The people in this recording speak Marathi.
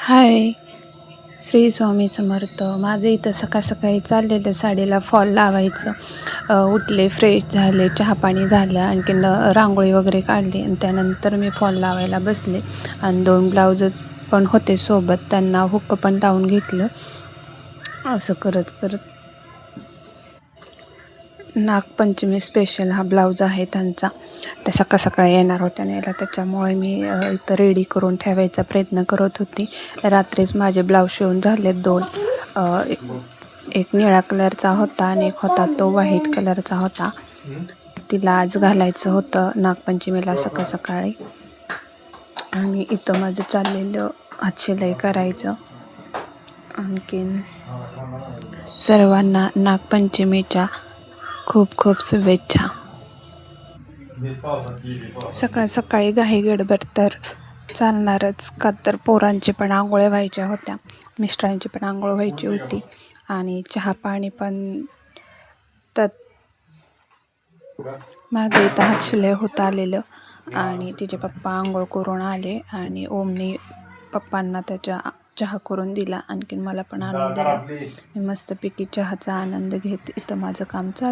हाय, श्री स्वामी समर्थ. माझं इथं सकाळी चाललेलं साडीला फॉल लावायचं. उठले, फ्रेश झाले, चहापाणी झालं, आणखीन रांगोळी वगैरे काढली आणि त्यानंतर मी फॉल लावायला बसले. आणि 2 ब्लाऊज पण होते सोबत, त्यांना हुक पण लावून घेतलं. असं करत करत नागपंचमी स्पेशल हा ब्लाऊज आहे त्यांचा. त्या सकाळी येणार होत्या न्यायला, त्याच्यामुळे मी इथं रेडी करून ठेवायचा प्रयत्न करत होती. रात्रीच माझे ब्लाऊज शिवून झाले 2. एक निळ्या कलरचा होता आणि एक होता तो व्हाईट कलरचा होता. तिला आज घालायचं होतं नागपंचमीला सकाळी. आणि इथं माझं चाललेलं हातशिलाई करायचं. आणखीन सर्वांना नागपंचमीच्या खूप खूप शुभेच्छा. सकाळी घाई गडबड तर चालणारच, का तर पोरांची पण आंघोळ्या व्हायच्या होत्या, मिस्टरांची पण आंघोळ व्हायची होती आणि चहा पाणी पण. तर माझं इथं हातशिलाई होत आलेलं आणि तिचे पप्पा आंघोळ करून आले आणि ओमने पप्पांना त्याच्या चहा करून दिला. आणखीन मला पण आणून दिला. मी मस्तपैकी चहाचा आनंद घेत इथं माझं काम चालू.